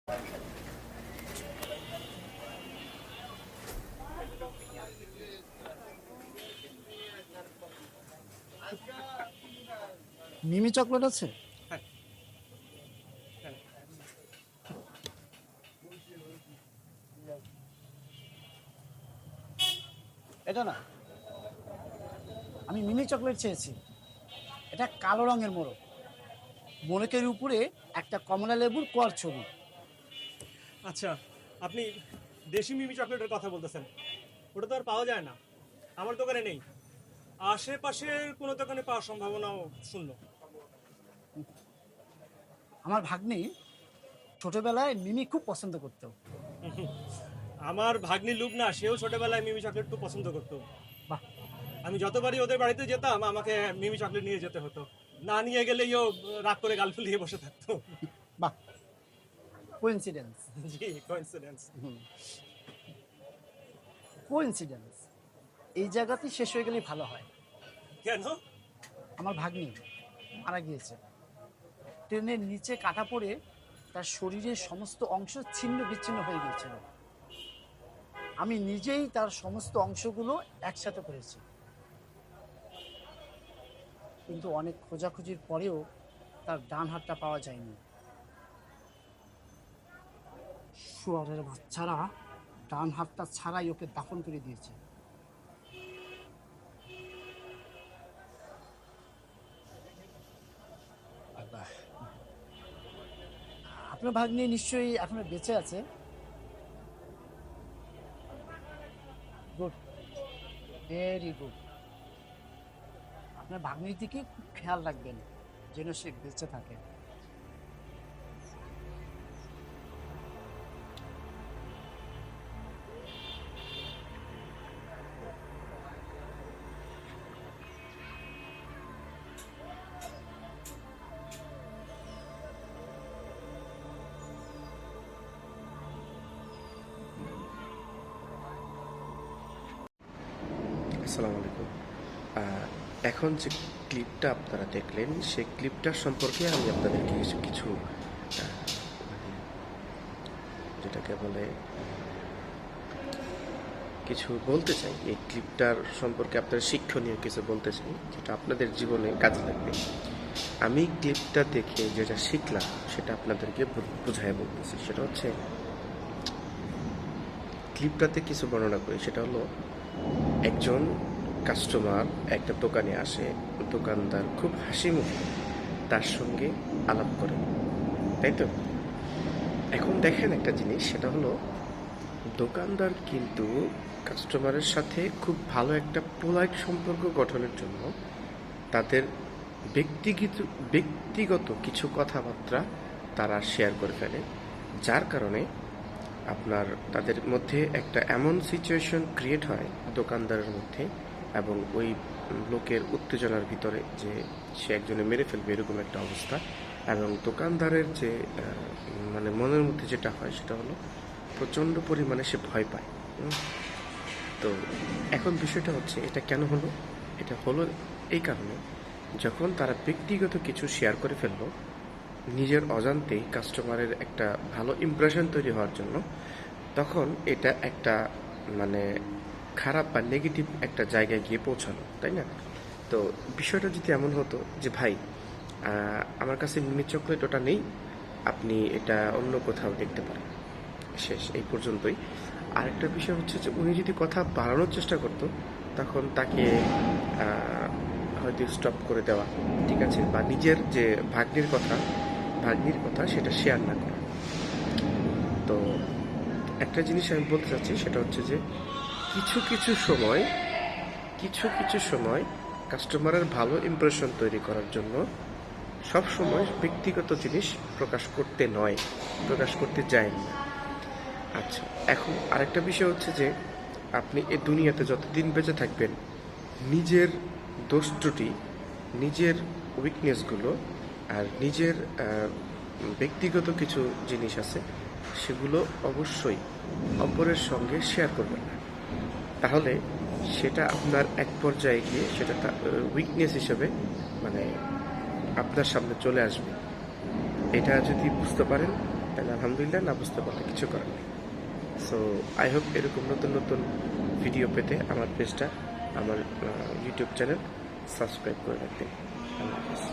মিমি chocolate আছে? এটা না, আমি মিমি চকলেট চেয়েছি। এটা কালো রঙের মোড়ক, মোড়কের উপরে একটা কমলা লেবুর কোয়ার ছবি। আচ্ছা, আপনি দেশি মিমি চকলেটের কথা বলতেছেন? ওটা তো আর পাওয়া যায় না, আমার দোকানে নেই। আশেপাশের কোনো দোকানে পাওয়ার সম্ভাবনাও শূন্য। আমার ভাগ্নি ছোটবেলায় মিমি খুব পছন্দ করতো। আমার ভাগ্নি লুক না, সেও ছোটবেলায় মিমি চকলেট খুব পছন্দ করতো। বাহ, আমি যতবারই ওদের বাড়িতে যেতাম আমাকে মিমি চকলেট নিয়ে যেতে হতো, না নিয়ে গেলেইও রাগ করে গাল ফুলিয়ে বসে থাকতো। বাহ, কোইন্সিডেন্স। জি, কোইন্সিডেন্স। কোইন্সিডেন্স এই জায়গাতেই শেষ হয়ে গেলেই ভালো হয়। কেন? আমার ভাগ্নি মারা গিয়েছে। ট্রেনের নিচে কাটা পড়ে তার শরীরের সমস্ত অংশ ছিন্ন বিচ্ছিন্ন হয়ে গিয়েছিল। আমি নিজেই তার সমস্ত অংশগুলো একসাথে করেছি, কিন্তু অনেক খোঁজাখুঁজির পরেও তার ডান হাতটা পাওয়া যায়নি। শুয়ারের বাচ্চারা ডান হাতটা ছাড়াই ওকে দাফন করে দিয়েছে। আপনার ভাগ্নি নিশ্চয়ই এখনো বেঁচে আছে। Good, very good. আপনার ভাগ্নির দিকে খুব খেয়াল রাখবেন যেন সে বেঁচে থাকে। আসসালামু আলাইকুম। এখন যে ক্লিপটা আপনারা দেখলেন সেই ক্লিপটার সম্পর্কে আমি আপনাদেরকে কিছু কিছু মানে যেটাকে বলে কিছু বলতে চাই। এই ক্লিপটার সম্পর্কে আপনারা শিক্ষণীয় কিছু বলতে চাই, যেটা আপনাদের জীবনে কাজে লাগবে। আমি ক্লিপটা দেখে যেটা শিখলাম সেটা আপনাদেরকে বুঝাই বলতেছি। সেটা হচ্ছে, ক্লিপটাতে কিছু বর্ণনা করি। সেটা হলো, একজন কাস্টমার একটা দোকানে আসে, দোকানদার খুব হাসি মুখে তার সঙ্গে আলাপ করে, তাই তো? এখন দেখেন একটা জিনিস, সেটা হলো দোকানদার কিন্তু কাস্টমারের সাথে খুব ভালো একটা পোলাইট সম্পর্ক গঠনের জন্য তাদের ব্যক্তিগত ব্যক্তিগত কিছু কথাবার্তা তারা শেয়ার করে ফেলে, যার কারণে আপনার তাদের মধ্যে একটা এমন সিচুয়েশন ক্রিয়েট হয় দোকানদারের মধ্যে এবং ওই লোকের উত্তেজনার ভিতরে, যে সে একজনে মেরে ফেলবে এরকম একটা অবস্থা। এবং দোকানদারের যে মানে মনের মধ্যে যেটা হয় সেটা হলো প্রচণ্ড পরিমাণে সে ভয় পায়। তো এখন বিষয়টা হচ্ছে, এটা কেন হলো? এটা হলো এই কারণে, যখন তারা ব্যক্তিগত কিছু শেয়ার করে ফেললো নিজের অজান্তেই কাস্টমারের একটা ভালো ইমপ্রেশন তৈরি হওয়ার জন্য, তখন এটা একটা মানে খারাপ বা নেগেটিভ একটা জায়গায় গিয়ে পৌঁছালো, তাই না? তো বিষয়টা যদি এমন হতো যে, ভাই আমার কাছে মিমি চকলেট ওটা নেই, আপনি এটা অন্য কোথাও দেখতে পারেন, শেষ, এই পর্যন্তই। আরেকটা বিষয় হচ্ছে যে, উনি যদি কথা বাড়ানোর চেষ্টা করতো তখন তাকে হয়তো স্টপ করে দেওয়া, ঠিক আছে, বা নিজের যে ভাগ্নির কথা সেটা শেয়ার না করা। তো একটা জিনিস আমি বলতে চাচ্ছি, সেটা হচ্ছে যে কিছু কিছু সময় কাস্টমারের ভালো ইমপ্রেশন তৈরি করার জন্য সব সময় ব্যক্তিগত জিনিস প্রকাশ করতে যায় না। আচ্ছা, এখন আরেকটা বিষয় হচ্ছে যে, আপনি এই দুনিয়াতে যতদিন বেঁচে থাকবেন, নিজের দোষ ত্রুটি, নিজের উইকনেসগুলো আর নিজের ব্যক্তিগত কিছু জিনিস আছে, সেগুলো অবশ্যই অপরের সঙ্গে শেয়ার করবেন না। তাহলে সেটা আপনার এক পর্যায়ে গিয়ে সেটা উইকনেস হিসেবে মানে আপনার সামনে চলে আসবে। এটা যদি বুঝতে পারেন, তাহলে আলহামদুলিল্লাহ, না বুঝতে পারলে কিছু করার নেই। সো আই হোপ এরকম নতুন নতুন ভিডিও পেতে আমার পেজটা, আমার ইউটিউব চ্যানেল সাবস্ক্রাইব করে রাখবেন। আল্লাহ হাফিজ।